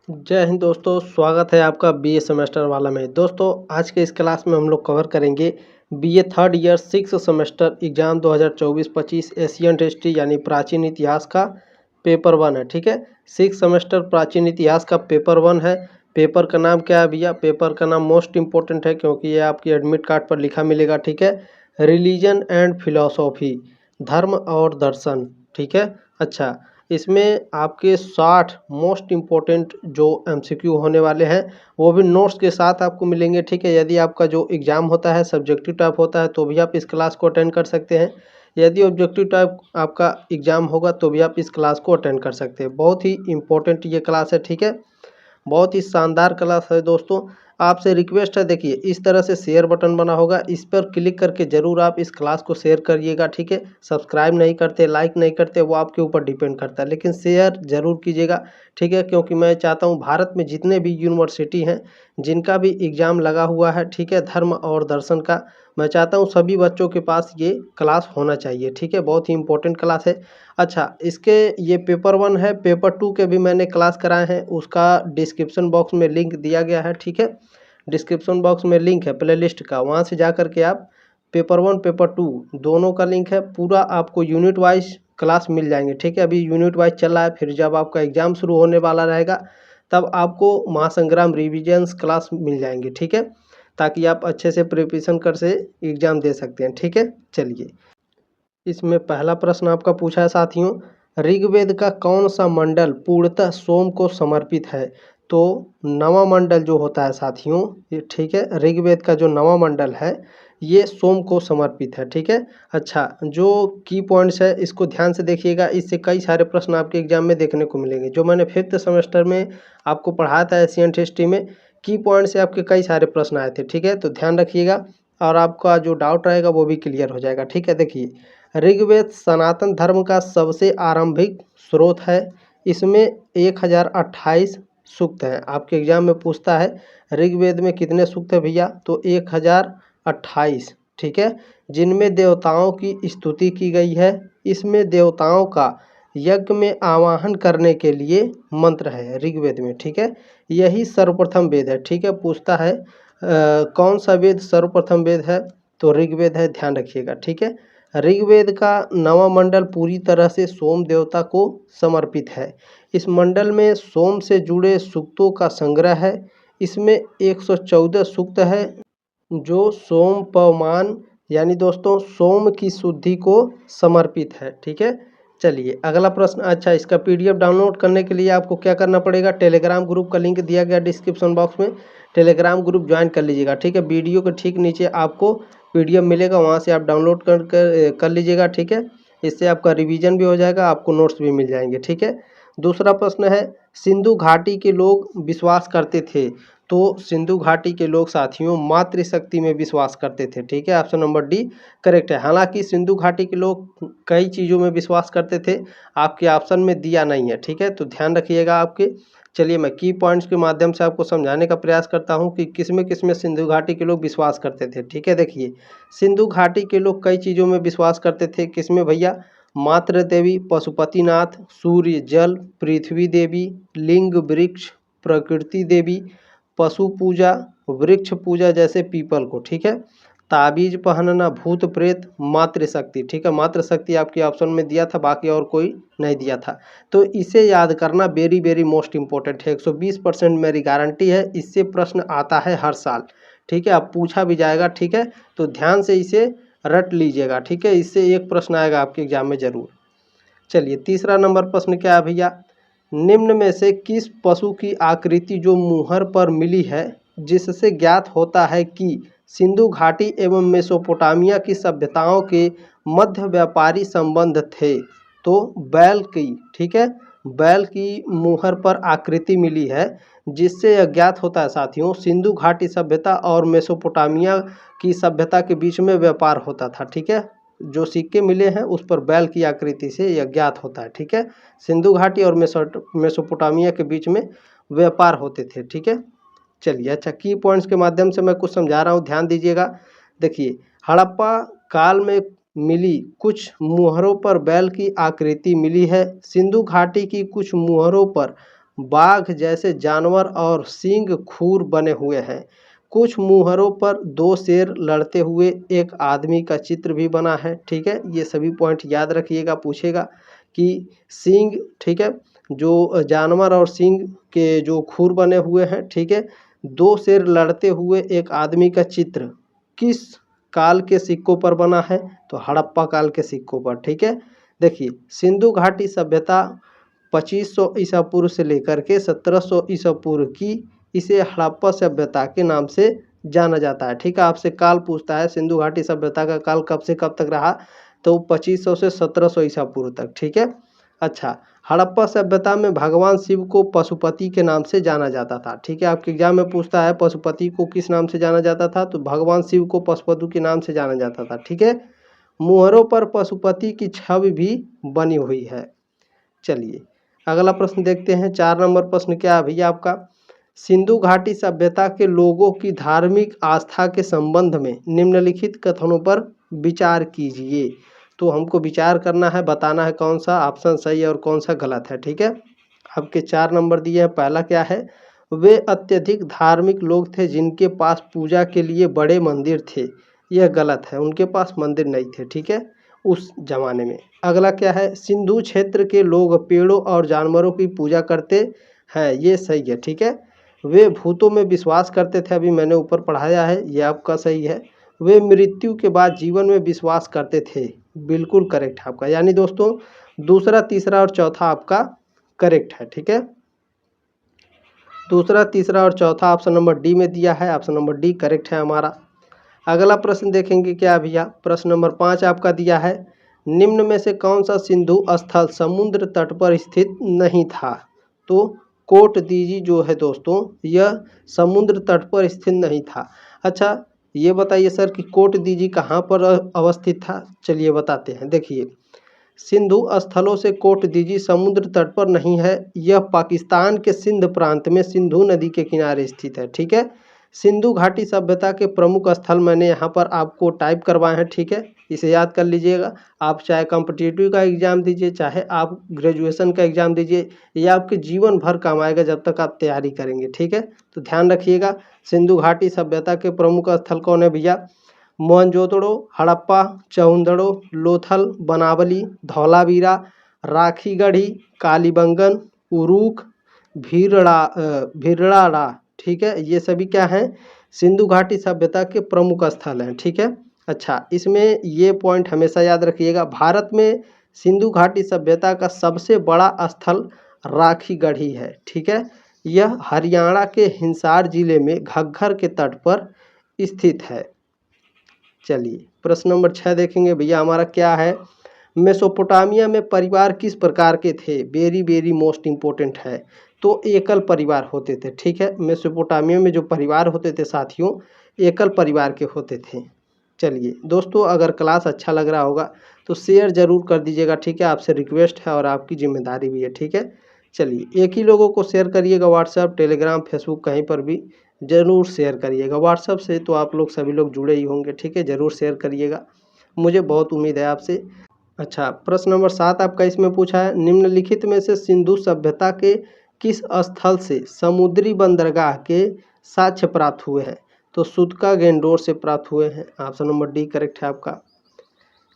जय हिंद दोस्तों, स्वागत है आपका बीए सेमेस्टर वाला में। दोस्तों आज के इस क्लास में हम लोग कवर करेंगे BA third year 6 semester exam 2024-25 Asian history यानी प्राचीन इतिहास का पेपर 1 है। ठीक है, 6 सेमेस्टर प्राचीन इतिहास का पेपर 1 है। पेपर का नाम क्या है भैया? पेपर का नाम मोस्ट इम्पोर्टेंट है क्योंकि ये आपकी एडमिट कार्ड पर लिखा मिलेगा। ठीक है, रिलीजन एंड फिलोसॉफी, धर्म और दर्शन। ठीक है, अच्छा, इसमें आपके 60 मोस्ट इम्पोर्टेंट जो एमसीक्यू होने वाले हैं वो भी नोट्स के साथ आपको मिलेंगे। ठीक है, यदि आपका जो एग्ज़ाम होता है सब्जेक्टिव टाइप होता है तो भी आप इस क्लास को अटेंड कर सकते हैं। यदि ऑब्जेक्टिव टाइप आपका एग्ज़ाम होगा तो भी आप इस क्लास को अटेंड कर सकते हैं। बहुत ही इम्पोर्टेंट ये क्लास है। ठीक है, बहुत ही शानदार क्लास है दोस्तों। आपसे रिक्वेस्ट है, देखिए इस तरह से शेयर बटन बना होगा, इस पर क्लिक करके ज़रूर आप इस क्लास को शेयर करिएगा। ठीक है, सब्सक्राइब नहीं करते, लाइक नहीं करते, वो आपके ऊपर डिपेंड करता है, लेकिन शेयर ज़रूर कीजिएगा। ठीक है, क्योंकि मैं चाहता हूँ भारत में जितने भी यूनिवर्सिटी हैं जिनका भी एग्ज़ाम लगा हुआ है, ठीक है, धर्म और दर्शन का, मैं चाहता हूँ सभी बच्चों के पास ये क्लास होना चाहिए। ठीक है, बहुत ही इंपॉर्टेंट क्लास है। अच्छा, इसके ये पेपर 1 है, पेपर 2 के भी मैंने क्लास कराए हैं, उसका डिस्क्रिप्शन बॉक्स में लिंक दिया गया है। ठीक है, डिस्क्रिप्शन बॉक्स में लिंक है प्लेलिस्ट का, वहाँ से जा कर के आप पेपर 1 पेपर 2 दोनों का लिंक है। पूरा आपको यूनिट वाइज क्लास मिल जाएंगे। ठीक है, अभी यूनिट वाइज चल रहा है, फिर जब आपका एग्ज़ाम शुरू होने वाला रहेगा तब आपको महासंग्राम रिविजन्स क्लास मिल जाएंगे। ठीक है, ताकि आप अच्छे से प्रिपरेशन कर से एग्ज़ाम दे सकते हैं। ठीक है, चलिए इसमें पहला प्रश्न आपका पूछा है साथियों, ऋग्वेद का कौन सा मंडल पूर्णतः सोम को समर्पित है? तो नवा मंडल जो होता है साथियों, ये ठीक है, ऋग्वेद का जो नवा मंडल है ये सोम को समर्पित है। ठीक है, अच्छा, जो की पॉइंट्स है इसको ध्यान से देखिएगा, इससे कई सारे प्रश्न आपके एग्जाम में देखने को मिलेंगे। जो मैंने 5th सेमेस्टर में आपको पढ़ाया था एशियन हिस्ट्री में, की पॉइंट से आपके कई सारे प्रश्न आए थे। ठीक है, तो ध्यान रखिएगा और आपका जो डाउट रहेगा वो भी क्लियर हो जाएगा। ठीक है, देखिए ऋग्वेद सनातन धर्म का सबसे आरंभिक स्रोत है। इसमें 1028 सूक्त हैं। आपके एग्जाम में पूछता है ऋग्वेद में कितने सूक्त है भैया? तो 1028। ठीक है, जिनमें देवताओं की स्तुति की गई है। इसमें देवताओं का यज्ञ में आवाहन करने के लिए मंत्र है ऋग्वेद में। ठीक है, यही सर्वप्रथम वेद है। ठीक है, पूछता है कौन सा वेद सर्वप्रथम वेद है? तो ऋग्वेद है, ध्यान रखिएगा। ठीक है, ऋग्वेद का नवा मंडल पूरी तरह से सोम देवता को समर्पित है। इस मंडल में सोम से जुड़े सूक्तों का संग्रह है। इसमें 114 सूक्त है जो सोम पवमान यानी दोस्तों सोम की शुद्धि को समर्पित है। ठीक है, चलिए अगला प्रश्न। अच्छा, इसका पीडीएफ डाउनलोड करने के लिए आपको क्या करना पड़ेगा? टेलीग्राम ग्रुप का लिंक दिया गया डिस्क्रिप्शन बॉक्स में, टेलीग्राम ग्रुप ज्वाइन कर लीजिएगा। ठीक है, वीडियो के ठीक नीचे आपको पीडीएफ मिलेगा, वहाँ से आप डाउनलोड कर लीजिएगा। ठीक है, इससे आपका रिवीजन भी हो जाएगा, आपको नोट्स भी मिल जाएंगे। ठीक है, दूसरा प्रश्न है, सिंधु घाटी के लोग विश्वास करते थे। तो सिंधु घाटी के लोग साथियों मातृशक्ति में विश्वास करते थे। ठीक है, ऑप्शन नंबर डी करेक्ट है। हालांकि सिंधु घाटी के लोग कई चीज़ों में विश्वास करते थे, आपके ऑप्शन में दिया नहीं है। ठीक है, तो ध्यान रखिएगा आपके। चलिए मैं की पॉइंट्स के माध्यम से आपको समझाने का प्रयास करता हूं कि किसमें सिंधु घाटी के लोग विश्वास करते थे। ठीक है, देखिए सिंधु घाटी के लोग कई चीज़ों में विश्वास करते थे। किसमें भैया? मातृ देवी, पशुपतिनाथ, सूर्य, जल, पृथ्वी देवी, लिंग, वृक्ष, प्रकृति देवी, पशु पूजा, वृक्ष पूजा जैसे पीपल को। ठीक है, ताबीज पहनना, भूत प्रेत, मातृशक्ति। ठीक है, मातृशक्ति आपके ऑप्शन में दिया था, बाकी और कोई नहीं दिया था। तो इसे याद करना वेरी वेरी मोस्ट इंपॉर्टेंट है। 120% मेरी गारंटी है, इससे प्रश्न आता है हर साल। ठीक है, अब पूछा भी जाएगा। ठीक है, तो ध्यान से इसे रट लीजिएगा। ठीक है, इससे एक प्रश्न आएगा आपके एग्जाम में जरूर। चलिए तीसरा नंबर प्रश्न क्या है भैया? निम्न में से किस पशु की आकृति जो मुहर पर मिली है जिससे ज्ञात होता है कि सिंधु घाटी एवं मेसोपोटामिया की सभ्यताओं के मध्य व्यापारी संबंध थे? तो बैल की। ठीक है, बैल की मुहर पर आकृति मिली है जिससे यह ज्ञात होता है साथियों सिंधु घाटी सभ्यता और मेसोपोटामिया की सभ्यता के बीच में व्यापार होता था। ठीक है, जो सिक्के मिले हैं उस पर बैल की आकृति से यह ज्ञात होता है। ठीक है, सिंधु घाटी और मेसोपोटामिया के बीच में व्यापार होते थे। ठीक है, चलिए अच्छा, की पॉइंट्स के माध्यम से मैं कुछ समझा रहा हूँ, ध्यान दीजिएगा। देखिए हड़प्पा काल में मिली कुछ मुहरों पर बैल की आकृति मिली है। सिंधु घाटी की कुछ मुहरों पर बाघ जैसे जानवर और सींग खूर बने हुए हैं। कुछ मुहरों पर दो शेर लड़ते हुए एक आदमी का चित्र भी बना है। ठीक है, ये सभी पॉइंट याद रखिएगा, पूछेगा कि सींग, ठीक है, जो जानवर और सींग के जो खूर बने हुए हैं, ठीक है, दो शेर लड़ते हुए एक आदमी का चित्र किस काल के सिक्कों पर बना है? तो हड़प्पा काल के सिक्कों पर। ठीक है, देखिए सिंधु घाटी सभ्यता 2500 ईसा पूर्व से लेकर के 1700 ईसा पूर्व की इसे हड़प्पा सभ्यता के नाम से जाना जाता है। ठीक है, आपसे काल पूछता है सिंधु घाटी सभ्यता का काल कब से कब तक रहा, तो 2500 से 1700 ईसा पूर्व तक। ठीक है, अच्छा, हड़प्पा सभ्यता में भगवान शिव को पशुपति के नाम से जाना जाता था। ठीक है, आपके एग्जाम में पूछता है पशुपति को किस नाम से जाना जाता था, तो भगवान शिव को पशुपति के नाम से जाना जाता था। ठीक है, मुहरों पर पशुपति की छवि भी बनी हुई है। चलिए अगला प्रश्न देखते हैं। 4 नंबर प्रश्न क्या है भैया आपका, सिंधु घाटी सभ्यता के लोगों की धार्मिक आस्था के संबंध में निम्नलिखित कथनों पर विचार कीजिए। तो हमको विचार करना है, बताना है कौन सा ऑप्शन सही है और कौन सा गलत है। ठीक है, आपके 4 नंबर दिए हैं। पहला क्या है, वे अत्यधिक धार्मिक लोग थे जिनके पास पूजा के लिए बड़े मंदिर थे। यह गलत है, उनके पास मंदिर नहीं थे। ठीक है, उस जमाने में। अगला क्या है, सिंधु क्षेत्र के लोग पेड़ों और जानवरों की पूजा करते हैं। ये सही है। ठीक है, वे भूतों में विश्वास करते थे, अभी मैंने ऊपर पढ़ाया है, ये आपका सही है। वे मृत्यु के बाद जीवन में विश्वास करते थे, बिल्कुल करेक्ट है आपका। यानी दोस्तों दूसरा, तीसरा और चौथा आपका करेक्ट है। ठीक है, दूसरा, तीसरा और चौथा ऑप्शन नंबर डी में दिया है, ऑप्शन नंबर डी करेक्ट है हमारा। अगला प्रश्न देखेंगे क्या भैया, प्रश्न नंबर 5 आपका दिया है, निम्न में से कौन सा सिंधु स्थल समुद्र तट पर स्थित नहीं था? तो कोट दीजी जो है दोस्तों, यह समुद्र तट पर स्थित नहीं था। अच्छा ये बताइए सर कि कोट दीजी कहाँ पर अवस्थित था? चलिए बताते हैं। देखिए सिंधु स्थलों से कोट दीजी समुद्र तट पर नहीं है, यह पाकिस्तान के सिंध प्रांत में सिंधु नदी के किनारे स्थित है। ठीक है, सिंधु घाटी सभ्यता के प्रमुख स्थल मैंने यहाँ पर आपको टाइप करवाए हैं। ठीक है, इसे याद कर लीजिएगा। आप चाहे कॉम्पिटिटिव का एग्जाम दीजिए, चाहे आप ग्रेजुएशन का एग्जाम दीजिए, ये आपके जीवन भर काम आएगा जब तक आप तैयारी करेंगे। ठीक है, तो ध्यान रखिएगा। सिंधु घाटी सभ्यता के प्रमुख स्थल कौन है भैया? मोहनजोदड़ो, हड़प्पा, चौंदड़ो, लोथल, बनावली, धौलावीरा, राखीगढ़ी, कालीबंगन, उरूख, भीरड़ाड़ा। ठीक है, ये सभी क्या हैं? सिंधु घाटी सभ्यता के प्रमुख स्थल हैं। ठीक है, अच्छा इसमें ये पॉइंट हमेशा याद रखिएगा, भारत में सिंधु घाटी सभ्यता का सबसे बड़ा स्थल राखीगढ़ी है। ठीक है, यह हरियाणा के हिसार जिले में घग्गर के तट पर स्थित है। चलिए प्रश्न नंबर 6 देखेंगे भैया, हमारा क्या है, मेसोपोटामिया में परिवार किस प्रकार के थे? वेरी वेरी मोस्ट इम्पोर्टेंट है। तो एकल परिवार होते थे। ठीक है, मेसोपोटामिया में जो परिवार होते थे साथियों, एकल परिवार के होते थे। चलिए दोस्तों, अगर क्लास अच्छा लग रहा होगा तो शेयर ज़रूर कर दीजिएगा। ठीक है, आपसे रिक्वेस्ट है और आपकी जिम्मेदारी भी है। ठीक है, चलिए एक ही लोगों को शेयर करिएगा, व्हाट्सएप, टेलीग्राम, फेसबुक कहीं पर भी ज़रूर शेयर करिएगा। व्हाट्सएप से तो आप लोग सभी लोग जुड़े ही होंगे। ठीक है, ज़रूर शेयर करिएगा, मुझे बहुत उम्मीद है आपसे। अच्छा प्रश्न नंबर 7 आपका इसमें पूछा है, निम्नलिखित में से सिंधु सभ्यता के किस स्थल से समुद्री बंदरगाह के साक्ष्य प्राप्त हुए हैं? तो सुतका गेंडोर से प्राप्त हुए हैं, ऑप्शन नंबर डी करेक्ट है आपका।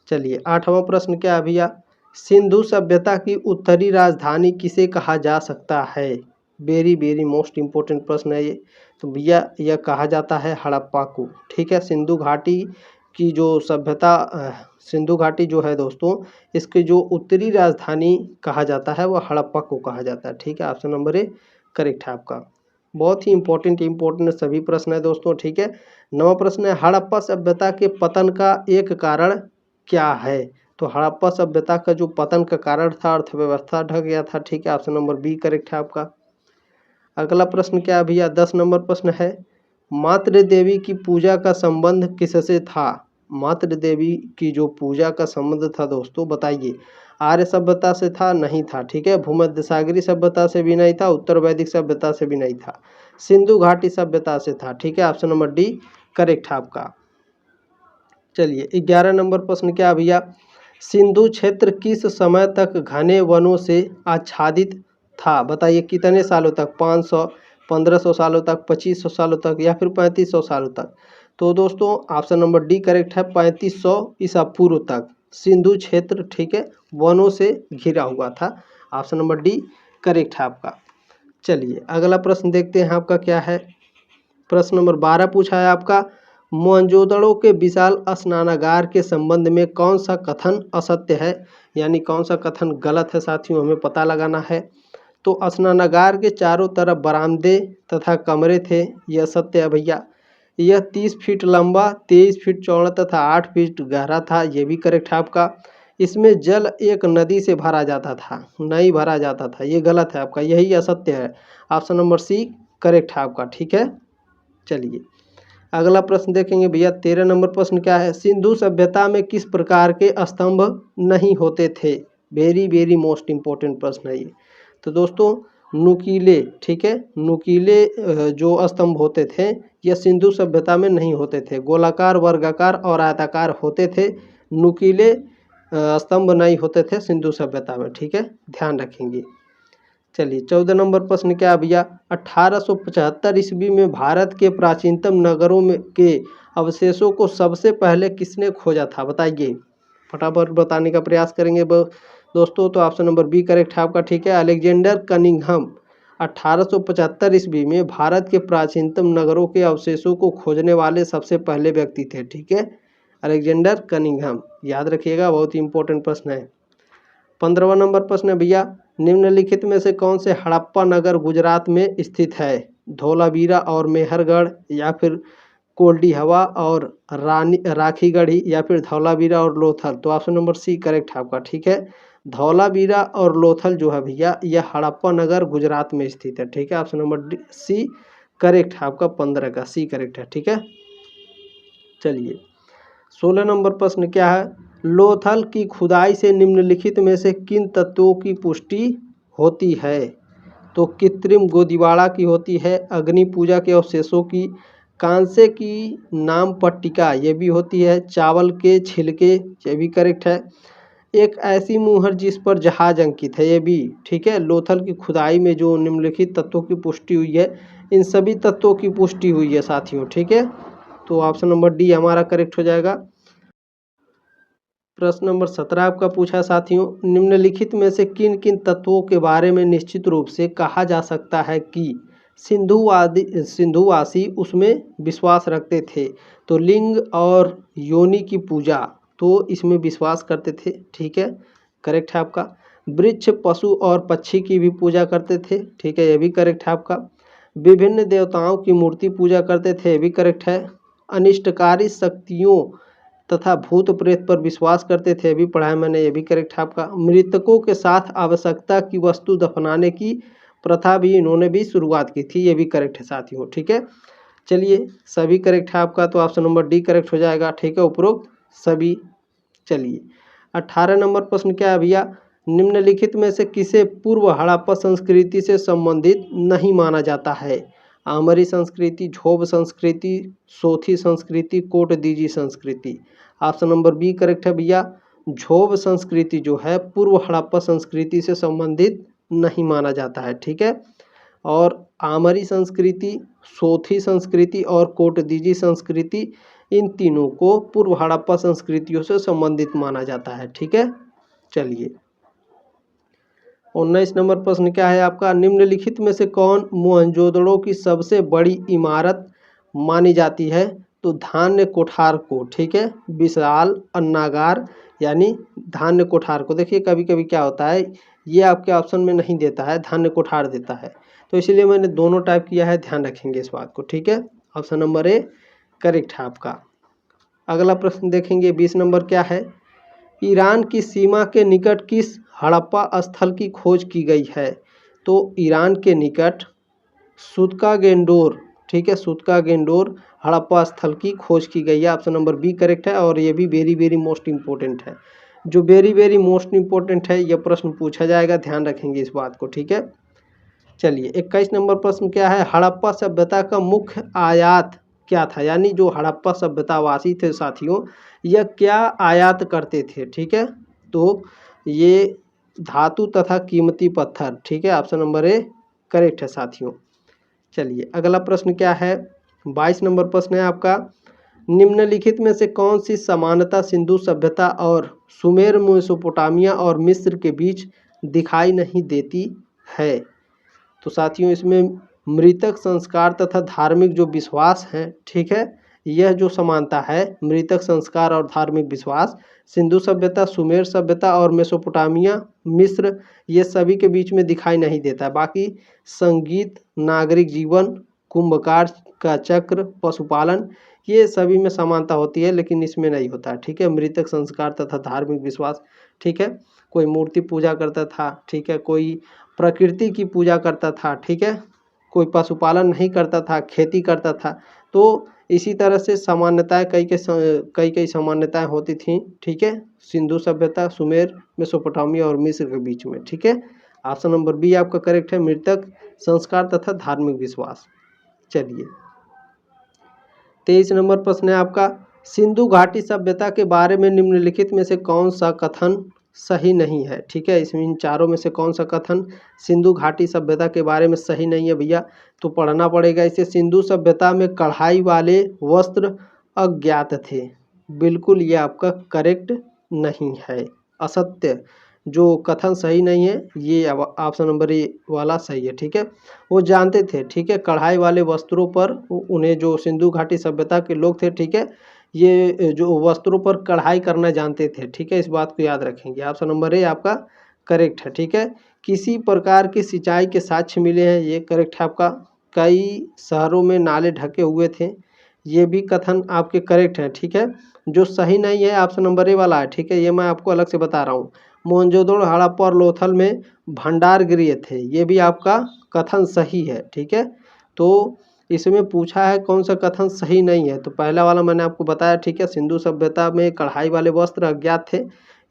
चलिए 8वां प्रश्न क्या है भैया, सिंधु सभ्यता की उत्तरी राजधानी किसे कहा जा सकता है? वेरी वेरी मोस्ट इम्पोर्टेंट प्रश्न है ये। तो भैया यह कहा जाता है हड़प्पा को। ठीक है, सिंधु घाटी की जो सभ्यता सिंधु घाटी जो है दोस्तों, इसकी जो उत्तरी राजधानी कहा जाता है वह हड़प्पा को कहा जाता है। ठीक है, ऑप्शन नंबर ए करेक्ट है आपका। बहुत ही इंपॉर्टेंट सभी प्रश्न है दोस्तों। ठीक है, 9वां प्रश्न है, हड़प्पा सभ्यता के पतन का एक कारण क्या है? तो हड़प्पा सभ्यता का जो पतन का कारण था, अर्थव्यवस्था ढह गया था। ठीक है, ऑप्शन नंबर बी करेक्ट है आपका। अगला प्रश्न क्या है भैया, 10 नंबर प्रश्न है, मातृ देवी की पूजा का संबंध किससे था? मातृ देवी की जो पूजा का संबंध था दोस्तों, बताइए। आर्य सभ्यता से था? नहीं था। ठीक है, भूमध्य सागरीय सभ्यता से भी नहीं था, उत्तर वैदिक सभ्यता से भी नहीं था, सिंधु घाटी सभ्यता से था। ठीक है, ऑप्शन नंबर डी करेक्ट है आपका। चलिए 11 नंबर प्रश्न क्या भैया, सिंधु क्षेत्र किस समय तक घने वनों से आच्छादित था। बताइए कितने सालों तक, 500, 1500 सालों तक, 2500 सालों तक या फिर 3500 सालों तक। तो दोस्तों ऑप्शन नंबर डी करेक्ट है, 3500 ईसा पूर्व तक सिंधु क्षेत्र, ठीक है, वनों से घिरा हुआ था। ऑप्शन नंबर डी करेक्ट है आपका। चलिए अगला प्रश्न देखते हैं आपका क्या है। प्रश्न नंबर 12 पूछा है आपका, मोहनजोदड़ो के विशाल स्नानागार के संबंध में कौन सा कथन असत्य है, यानी कौन सा कथन गलत है साथियों, हमें पता लगाना है। तो स्नानागार के चारों तरफ बरामदे तथा कमरे थे, यह सत्य है भैया। यह 30 फीट लंबा, 23 फीट चौड़ा तथा 8 फीट गहरा था, यह भी करेक्ट है आपका। इसमें जल एक नदी से भरा जाता था, नहीं भरा जाता था, ये गलत है आपका, यही असत्य है। ऑप्शन नंबर सी करेक्ट है आपका, ठीक है। चलिए अगला प्रश्न देखेंगे भैया। 13 नंबर प्रश्न क्या है, सिंधु सभ्यता में किस प्रकार के स्तंभ नहीं होते थे। वेरी वेरी मोस्ट इंपॉर्टेंट प्रश्न है ये। तो दोस्तों नुकीले, ठीक है, नुकीले जो स्तंभ होते थे यह सिंधु सभ्यता में नहीं होते थे। गोलाकार, वर्गाकार और आयताकार होते थे, नुकीले स्तंभ नहीं होते थे सिंधु सभ्यता में, ठीक है, ध्यान रखेंगे। चलिए 14 नंबर प्रश्न क्या है भैया, 1875 ईस्वी में भारत के प्राचीनतम नगरों में के अवशेषों को सबसे पहले किसने खोजा था। बताइए, फटाफट बताने का प्रयास करेंगे दोस्तों। तो ऑप्शन नंबर बी करेक्ट है आपका, ठीक है, अलेक्जेंडर कनिंघम 1875 ईस्वी में भारत के प्राचीनतम नगरों के अवशेषों को खोजने वाले सबसे पहले व्यक्ति थे, ठीक है, अलेक्जेंडर कनिंघम, याद रखिएगा, बहुत ही इंपॉर्टेंट प्रश्न है। 15वां नंबर प्रश्न है भैया, निम्नलिखित में से कौन से हड़प्पा नगर गुजरात में स्थित है। धोलावीरा और मेहरगढ़ या फिर कोल्डीहवा और राखीगढ़ी या फिर धौलावीरा और लोथल। तो ऑप्शन नंबर सी करेक्ट है आपका, ठीक है, धौलावीरा और लोथल जो है भैया यह हड़प्पा नगर गुजरात में स्थित है, ठीक है। ऑप्शन नंबर सी करेक्ट है आपका, 15 का सी करेक्ट है, ठीक है। चलिए 16 नंबर प्रश्न क्या है, लोथल की खुदाई से निम्नलिखित में से किन तत्वों की पुष्टि होती है। तो कृत्रिम गोदीवाड़ा की होती है, अग्नि पूजा के अवशेषों की, कांसे की नाम पट्टिका ये भी होती है, चावल के छिलके ये भी करेक्ट है, एक ऐसी मुहर जिस पर जहाज अंकित है ये भी, ठीक है। लोथल की खुदाई में जो निम्नलिखित तत्वों की पुष्टि हुई है, इन सभी तत्वों की पुष्टि हुई है साथियों, ठीक है। तो ऑप्शन नंबर डी हमारा करेक्ट हो जाएगा। प्रश्न नंबर 17 आपका पूछा साथियों, निम्नलिखित में से किन किन तत्वों के बारे में निश्चित रूप से कहा जा सकता है कि सिंधुवासी उसमें विश्वास रखते थे। तो लिंग और योनि की पूजा, तो इसमें विश्वास करते थे, ठीक है, करेक्ट है आपका। वृक्ष, पशु और पक्षी की भी पूजा करते थे, ठीक है, ये भी करेक्ट है आपका। विभिन्न देवताओं की मूर्ति पूजा करते थे, ये भी करेक्ट है। अनिष्टकारी शक्तियों तथा भूत प्रेत पर विश्वास करते थे, भी पढ़ा है मैंने, ये भी करेक्ट है आपका। मृतकों के साथ आवश्यकता की वस्तु दफनाने की प्रथा भी इन्होंने भी शुरुआत की थी, ये भी करेक्ट है साथियों, ठीक है। चलिए सभी करेक्ट है आपका, तो ऑप्शन नंबर डी करेक्ट हो जाएगा, ठीक है, उपरोक्त सभी। चलिए 18 नंबर प्रश्न क्या है भैया, निम्नलिखित में से किसे पूर्व हड़प्पा संस्कृति से संबंधित नहीं माना जाता है। आमरी संस्कृति, झोब संस्कृति, सोथी संस्कृति, कोटदीजी संस्कृति। ऑप्शन नंबर बी करेक्ट है भैया, झोब संस्कृति जो है पूर्व हड़प्पा संस्कृति से संबंधित नहीं माना जाता है, ठीक है। और आमरी संस्कृति, सोथी संस्कृति और कोटदीजी संस्कृति, इन तीनों को पूर्व हड़प्पा संस्कृतियों से संबंधित माना जाता है, ठीक है। चलिए 19 नंबर प्रश्न क्या है आपका, निम्नलिखित में से कौन मोहनजोदड़ो की सबसे बड़ी इमारत मानी जाती है। तो धान्य कोठार को, ठीक है, विशाल अन्नागार यानी धान्य कोठार को। देखिए कभी कभी क्या होता है, ये आपके ऑप्शन में नहीं देता है, धान्य कोठार देता है, तो इसलिए मैंने दोनों टाइप किया है, ध्यान रखेंगे इस बात को, ठीक है। ऑप्शन नंबर ए करेक्ट है आपका। अगला प्रश्न देखेंगे 20 नंबर क्या है, ईरान की सीमा के निकट किस हड़प्पा स्थल की खोज की गई है। तो ईरान के निकट सूतका-गेंडोर, ठीक है, सूतका-गेंडोर हड़प्पा स्थल की खोज की गई है, ऑप्शन नंबर बी करेक्ट है। और ये भी वेरी वेरी मोस्ट इम्पोर्टेंट है, जो वेरी वेरी मोस्ट इम्पोर्टेंट है, यह प्रश्न पूछा जाएगा, ध्यान रखेंगे इस बात को, ठीक है। चलिए 21 नंबर प्रश्न क्या है, हड़प्पा सभ्यता का मुख्य आयात क्या था, यानी जो हड़प्पा सभ्यतावासी थे साथियों, यह क्या आयात करते थे, ठीक है। तो ये धातु तथा कीमती पत्थर। ठीक है, ऑप्शन नंबर ए करेक्ट है साथियों। चलिए अगला प्रश्न क्या है, 22 नंबर प्रश्न है आपका, निम्नलिखित में से कौन सी समानता सिंधु सभ्यता और सुमेर, मेसोपोटामिया और मिस्र के बीच दिखाई नहीं देती है? तो साथियों इसमें मृतक संस्कार तथा धार्मिक जो विश्वास हैं, ठीक है, यह जो समानता है मृतक संस्कार और धार्मिक विश्वास सिंधु सभ्यता, सुमेर सभ्यता और मेसोपोटामिया, मिस्र, ये सभी के बीच में दिखाई नहीं देता। बाकी संगीत, नागरिक जीवन, कुंभकार का चक्र, पशुपालन, ये सभी में समानता होती है, लेकिन इसमें नहीं होता। ठीक है, मृतक संस्कार तथा धार्मिक विश्वास, ठीक है, कोई मूर्ति पूजा करता था, ठीक है, कोई प्रकृति की पूजा करता था, ठीक है, कोई पशुपालन नहीं करता था, खेती करता था। तो इसी तरह से सामान्यताएं कई सामान्यताएं होती थीं। ठीक है, सिंधु सभ्यता, सुमेर, मेसोपोटामिया और मिस्र के बीच में। ठीक है, ऑप्शन नंबर बी आपका करेक्ट है, मृतक संस्कार तथा धार्मिक विश्वास। चलिए 23 नंबर प्रश्न है आपका, सिंधु घाटी सभ्यता के बारे में निम्नलिखित में से कौन सा कथन सही नहीं है? ठीक है, इसमें इन चारों में से कौन सा कथन सिंधु घाटी सभ्यता के बारे में सही नहीं है भैया? तो पढ़ना पड़ेगा इसे। सिंधु सभ्यता में कढ़ाई वाले वस्त्र अज्ञात थे, बिल्कुल ये आपका करेक्ट नहीं है, असत्य। जो कथन सही नहीं है ये ऑप्शन नंबर ए वाला सही है। ठीक है, वो जानते थे, ठीक है, कढ़ाई वाले वस्त्रों पर उन्हें, जो सिंधु घाटी सभ्यता के लोग थे, ठीक है, ये जो वस्त्रों पर कढ़ाई करना जानते थे। ठीक है, इस बात को याद रखेंगे। ऑप्शन नंबर ए आपका करेक्ट है। ठीक है, किसी प्रकार की सिंचाई के साक्ष्य मिले हैं, ये करेक्ट है आपका। कई शहरों में नाले ढके हुए थे, ये भी कथन आपके करेक्ट हैं। ठीक है, जो सही नहीं है ऑप्शन नंबर ए वाला है। ठीक है, ये मैं आपको अलग से बता रहा हूँ। मोहनजोदड़ो, हड़प्पा और लोथल में भंडार गृह थे, ये भी आपका कथन सही है। ठीक है, तो इसमें पूछा है कौन सा कथन सही नहीं है, तो पहला वाला मैंने आपको बताया। ठीक है, सिंधु सभ्यता में कढ़ाई वाले वस्त्र अज्ञात थे,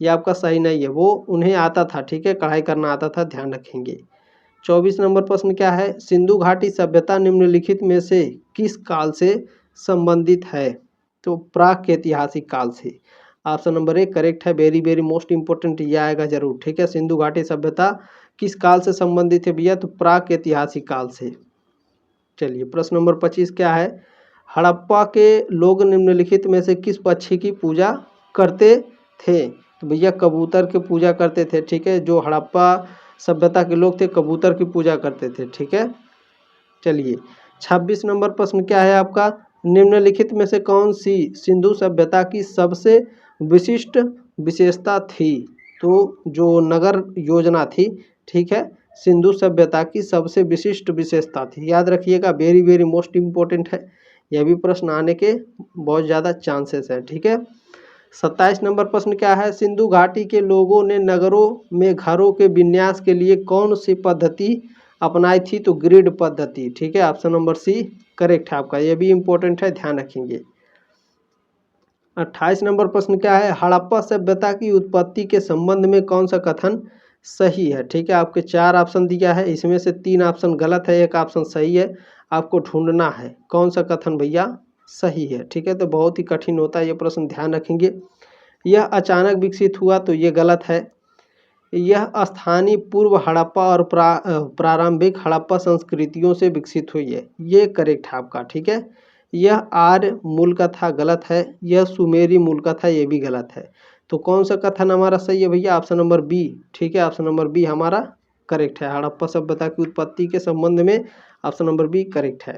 ये आपका सही नहीं है, वो उन्हें आता था। ठीक है, कढ़ाई करना आता था, ध्यान रखेंगे। 24 नंबर प्रश्न क्या है, सिंधु घाटी सभ्यता निम्नलिखित में से किस काल से संबंधित है? तो प्राक ऐतिहासिक काल से। ऑप्शन नंबर ए करेक्ट है, वेरी वेरी मोस्ट इंपॉर्टेंट, ये आएगा जरूर। ठीक है, सिंधु घाटी सभ्यता किस काल से संबंधित है भैया? तो प्राक ऐतिहासिक काल से। चलिए प्रश्न नंबर 25 क्या है, हड़प्पा के लोग निम्नलिखित में से किस पक्षी की पूजा करते थे? तो भैया कबूतर की पूजा करते थे। ठीक है, जो हड़प्पा सभ्यता के लोग थे कबूतर की पूजा करते थे। ठीक है, चलिए 26 नंबर प्रश्न क्या है आपका, निम्नलिखित में से कौन सी सिंधु सभ्यता की सबसे विशिष्ट विशेषता थी? तो जो नगर योजना थी, ठीक है, सिंधु सभ्यता की सबसे विशिष्ट विशेषता थी, याद रखिएगा, वेरी वेरी मोस्ट इम्पोर्टेंट है, यह भी प्रश्न आने के बहुत ज़्यादा चांसेस हैं। ठीक है, 27 नंबर प्रश्न क्या है, सिंधु घाटी के लोगों ने नगरों में घरों के विन्यास के लिए कौन सी पद्धति अपनाई थी? तो ग्रिड पद्धति। ठीक है, ऑप्शन नंबर सी करेक्ट है आपका, यह भी इम्पोर्टेंट है, ध्यान रखेंगे। 28 नंबर प्रश्न क्या है, हड़प्पा सभ्यता की उत्पत्ति के संबंध में कौन सा कथन सही है? ठीक है, आपके 4 ऑप्शन दिया है, इसमें से 3 ऑप्शन गलत है, 1 ऑप्शन सही है, आपको ढूंढना है कौन सा कथन भैया सही है। ठीक है, तो बहुत ही कठिन होता है ये प्रश्न, ध्यान रखेंगे। यह अचानक विकसित हुआ, तो ये गलत है। यह स्थानीय पूर्व हड़प्पा और प्रारंभिक हड़प्पा संस्कृतियों से विकसित हुई है, ये करेक्ट है आपका। ठीक है, यह आर्य मूल का था, गलत है। यह सुमेरी मूल का था, ये भी गलत है। तो कौन सा कथन हमारा सही है भैया? Option number B. ठीक है, ऑप्शन नंबर बी हमारा करेक्ट है, हड़प्पा सभ्यता की उत्पत्ति के संबंध में ऑप्शन नंबर बी करेक्ट है।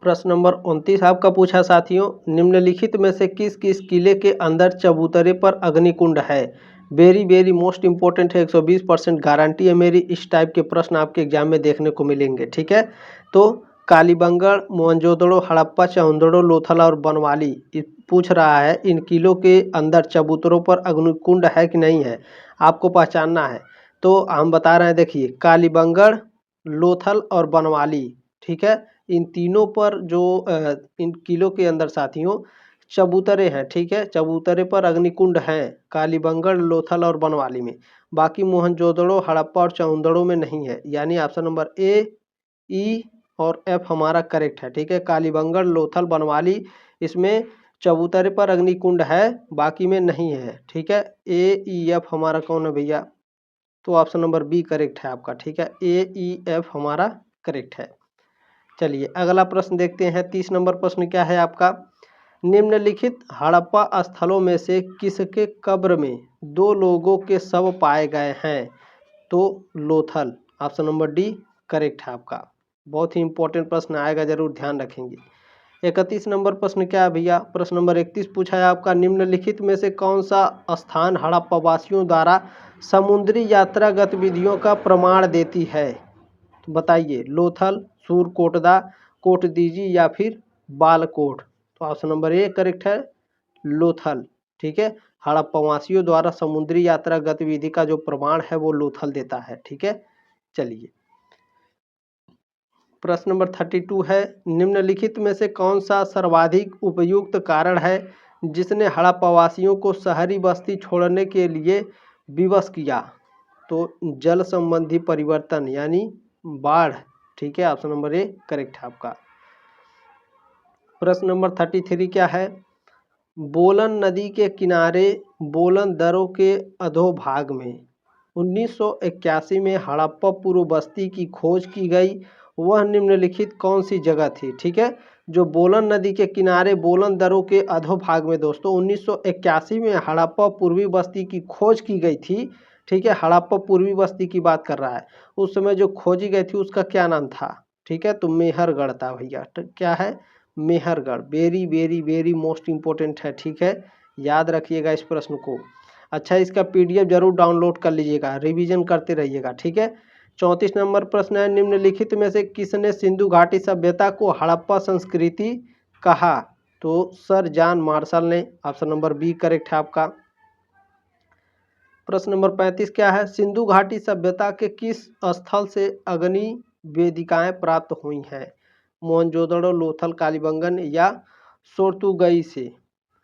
प्रश्न नंबर 29 आपका पूछा साथियों, निम्नलिखित में से किस किस किले के अंदर चबूतरे पर अग्निकुंड है? वेरी वेरी मोस्ट इंपॉर्टेंट है, 120% गारंटी है मेरी, इस टाइप के प्रश्न आपके एग्जाम में देखने को मिलेंगे। ठीक है, तो कालीबंगड़, मोहनजोदड़ो, हड़प्पा, चौंदड़ो, लोथल और बनवाली पूछ रहा है, इन किलों के अंदर चबूतरों पर अग्निकुंड है कि नहीं है, आपको पहचानना है। तो हम बता रहे हैं, देखिए कालीबंगड़, लोथल और बनवाली, ठीक है, इन तीनों पर जो इन किलों के अंदर साथियों चबूतरे हैं। ठीक है, चबूतरे पर अग्निकुंड हैं कालीबंगड़, लोथल और बनवाली में। बाकी मोहनजोदड़ो, हड़प्पा और चौंदड़ो में नहीं है, यानी ऑप्शन नंबर ए, ई और एफ हमारा करेक्ट है। ठीक है, कालीबंगड़, लोथल, बनवाली, इसमें चबूतरे पर अग्निकुंड है, बाकी में नहीं है। ठीक है, ए ई एफ हमारा कौन है भैया? तो ऑप्शन नंबर बी करेक्ट है आपका। ठीक है, ए ई एफ हमारा करेक्ट है। चलिए अगला प्रश्न देखते हैं। 30 नंबर प्रश्न क्या है आपका? निम्नलिखित हड़प्पा स्थलों में से किसके कब्र में 2 लोगों के शव पाए गए हैं? तो Lothal, option number D correct है आपका। बहुत ही इंपॉर्टेंट प्रश्न आएगा, जरूर ध्यान रखेंगे। 31 नंबर प्रश्न क्या है भैया? प्रश्न नंबर 31 पूछा है आपका, निम्नलिखित में से कौन सा स्थान हड़प्पावासियों द्वारा समुद्री यात्रा गतिविधियों का प्रमाण देती है? तो बताइए, लोथल, सूरकोटदा, कोटदीजी या फिर बालकोट? तो ऑप्शन नंबर ए करेक्ट है, लोथल। ठीक है, हड़प्पावासियों द्वारा समुद्री यात्रा गतिविधि का जो प्रमाण है वो लोथल देता है। ठीक है, चलिए प्रश्न नंबर 32 है, निम्नलिखित में से कौन सा सर्वाधिक उपयुक्त कारण है जिसने हड़प्पावासियों को शहरी बस्ती छोड़ने के लिए विवश किया? तो जल संबंधी परिवर्तन यानी बाढ़। ठीक है, ऑप्शन नंबर ए करेक्ट है आपका। प्रश्न नंबर 33 क्या है? बोलन नदी के किनारे बोलन दर्रों के अधोभाग में 1981 में हड़प्पा पूर्व बस्ती की खोज की गई, वह निम्नलिखित कौन सी जगह थी? ठीक है, जो बोलन नदी के किनारे बोलन दर्रों के अधोभाग में दोस्तों 1981 में हड़प्पा पूर्वी बस्ती की खोज की गई थी। ठीक है, हड़प्पा पूर्वी बस्ती की बात कर रहा है। उस समय जो खोजी गई थी उसका क्या नाम था? ठीक है, तो मेहरगढ़ था भैया। क्या है? Mehrgarh. Very very very most important है। ठीक है, याद रखिएगा इस प्रश्न को। अच्छा, इसका पीडीएफ जरूर डाउनलोड कर लीजिएगा, रिवीजन करते रहिएगा। ठीक है, 34 नंबर प्रश्न है, निम्नलिखित में से किसने सिंधु घाटी सभ्यता को हड़प्पा संस्कृति कहा? तो सर जॉन मार्शल ने, ऑप्शन नंबर बी करेक्ट है आपका। प्रश्न नंबर 35 क्या है? सिंधु घाटी सभ्यता के किस स्थल से अग्नि वेदिकाएं प्राप्त हुई हैं? मोहनजोदड़ो, लोथल, कालीबंगन या सोर्तुगई से?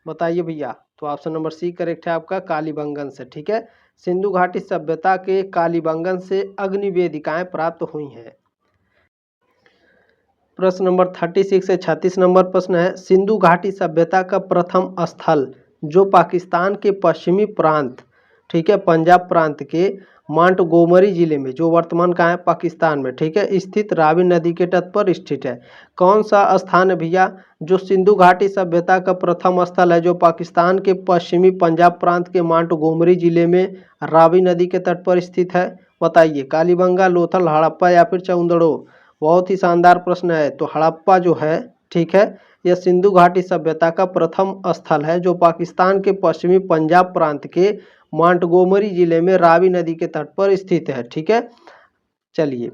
बताइए भैया। तो ऑप्शन नंबर सी करेक्ट है आपका, कालीबंगन से। ठीक है, सिंधु घाटी सभ्यता के कालीबंगन से अग्नि वेदिकाएं प्राप्त हुई हैं। प्रश्न नंबर 36 से 36 नंबर प्रश्न है, सिंधु घाटी सभ्यता का प्रथम स्थल जो पाकिस्तान के पश्चिमी प्रांत, ठीक है, पंजाब प्रांत के मांटगोमरी जिले में, जो वर्तमान कहाँ है? पाकिस्तान में। ठीक है, स्थित रावी नदी के तट पर स्थित है। कौन सा स्थान है भैया जो सिंधु घाटी सभ्यता का प्रथम स्थल है जो पाकिस्तान के पश्चिमी पंजाब प्रांत के मांटगोमरी जिले में रावी नदी के तट पर स्थित है? बताइए, कालीबंगा, लोथल, हड़प्पा या फिर चौंदड़ो? बहुत ही शानदार प्रश्न है। तो हड़प्पा जो है, ठीक है, यह सिंधु घाटी सभ्यता का प्रथम स्थल है जो पाकिस्तान के पश्चिमी पंजाब प्रांत के मांटगोमरी जिले में रावी नदी के तट पर स्थित है। ठीक है, चलिए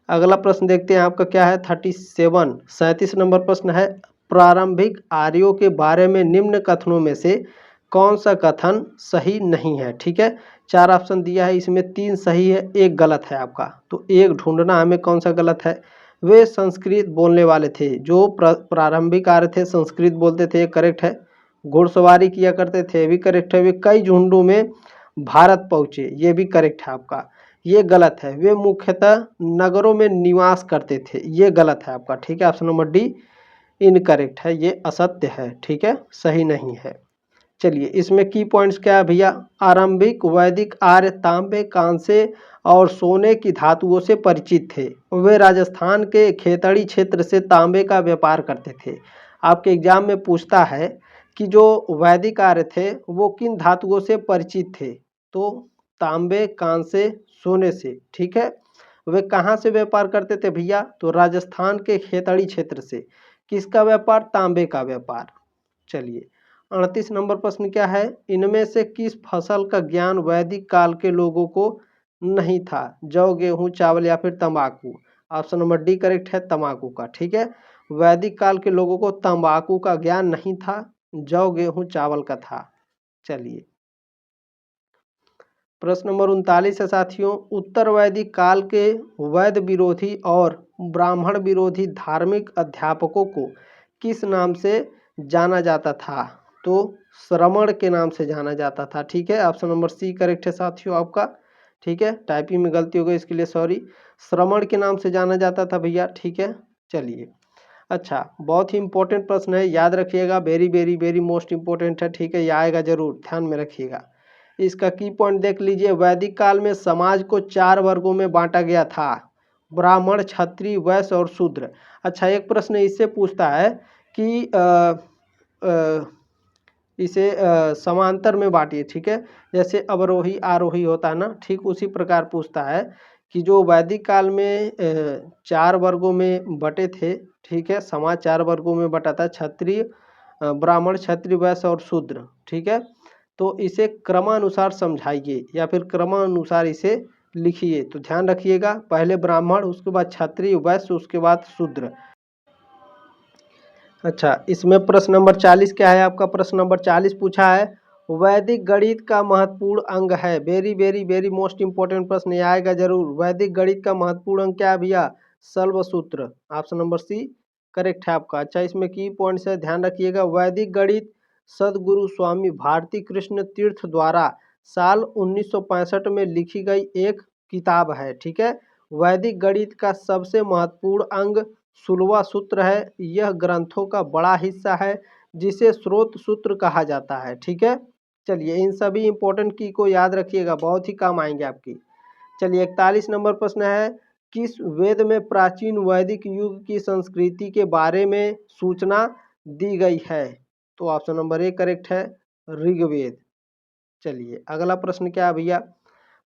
अगला प्रश्न देखते हैं आपका क्या है? 37 नंबर प्रश्न है, प्रारंभिक आर्यों के बारे में निम्न कथनों में से कौन सा कथन सही नहीं है? ठीक है, 4 ऑप्शन दिया है, इसमें 3 सही है, 1 गलत है आपका। तो एक ढूंढना हमें कौन सा गलत है। वे संस्कृत बोलने वाले थे, जो प्रारंभिक आर्य थे संस्कृत बोलते थे, करेक्ट है। घुड़सवारी किया करते थे, भी करेक्ट है। वे कई झुंडों में भारत पहुंचे, ये भी करेक्ट है आपका। ये गलत है। वे मुख्यतः नगरों में निवास करते थे, ये गलत है आपका। ठीक है, ऑप्शन नंबर डी इनकरेक्ट है, ये असत्य है। ठीक है, सही नहीं है। चलिए इसमें की पॉइंट्स क्या है भैया? आरंभिक वैदिक आर्य तांबे, कांसे और सोने की धातुओं से परिचित थे। वे राजस्थान के खेतड़ी क्षेत्र से तांबे का व्यापार करते थे। आपके एग्जाम में पूछता है कि जो वैदिक आर्य थे वो किन धातुओं से परिचित थे? तो तांबे, कांसे, सोने से। ठीक है, वे कहाँ से व्यापार करते थे भैया? तो राजस्थान के खेतड़ी क्षेत्र से। किसका व्यापार? तांबे का व्यापार। चलिए 38 नंबर प्रश्न क्या है? इनमें से किस फसल का ज्ञान वैदिक काल के लोगों को नहीं था? जौ, गेहूं, चावल या फिर तंबाकू? ऑप्शन नंबर डी करेक्ट है, तंबाकू का। ठीक है, वैदिक काल के लोगों को तंबाकू का ज्ञान नहीं था, जौ, गेहूं, चावल का था। चलिए प्रश्न नंबर 39 है साथियों, उत्तर वैदिक काल के वैद विरोधी और ब्राह्मण विरोधी धार्मिक अध्यापकों को किस नाम से जाना जाता था? तो श्रमण के नाम से जाना जाता था। ठीक है, ऑप्शन नंबर सी करेक्ट है साथियों आपका। ठीक है, टाइपिंग में गलती हो गई, इसके लिए सॉरी। श्रमण के नाम से जाना जाता था भैया। ठीक है, चलिए अच्छा, बहुत ही इंपॉर्टेंट प्रश्न है, याद रखिएगा, very very very most important है, ठीक है, ये आएगा जरूर, ध्यान में रखिएगा। इसका की पॉइंट देख लीजिए, वैदिक काल में समाज को 4 वर्गों में बांटा गया था, ब्राह्मण, क्षत्रिय, वैश्य और शूद्र। अच्छा, एक प्रश्न इससे पूछता है कि इसे समांतर में बांटिए, ठीक है, जैसे अवरोही आरोही होता है ना, ठीक उसी प्रकार पूछता है कि जो वैदिक काल में 4 वर्गों में बटे थे, ठीक है, समाज 4 वर्गों में बटा था, क्षत्रिय, ब्राह्मण, क्षत्रिय, वैश्य और शूद्र, ठीक है, तो इसे क्रमानुसार समझाइए या फिर क्रमानुसार इसे लिखिए। तो ध्यान रखिएगा, पहले ब्राह्मण, उसके बाद क्षत्रिय, वैश्य, उसके बाद शूद्र। अच्छा, इसमें प्रश्न नंबर 40 क्या है आपका? प्रश्न नंबर 40 पूछा है, वैदिक गणित का महत्वपूर्ण अंग है। Very very very most important प्रश्न, ये आएगा जरूर। वैदिक गणित का महत्वपूर्ण अंग क्या है भैया? शल्व सूत्र, ऑप्शन नंबर सी करेक्ट है आपका। अच्छा, इसमें की पॉइंट्स है, ध्यान रखिएगा। वैदिक गणित सदगुरु स्वामी भारती कृष्ण तीर्थ द्वारा साल 1965 में लिखी गई एक किताब है, ठीक है। वैदिक गणित का सबसे महत्वपूर्ण अंग शुल्वा सूत्र है। यह ग्रंथों का बड़ा हिस्सा है जिसे स्रोत सूत्र कहा जाता है, ठीक है। चलिए, इन सभी इंपॉर्टेंट की को याद रखिएगा, बहुत ही काम आएंगे आपकी। चलिए, 41 नंबर प्रश्न है, किस वेद में प्राचीन वैदिक युग की संस्कृति के बारे में सूचना दी गई है? तो ऑप्शन नंबर ए करेक्ट है, ऋग्वेद। चलिए, अगला प्रश्न क्या है भैया?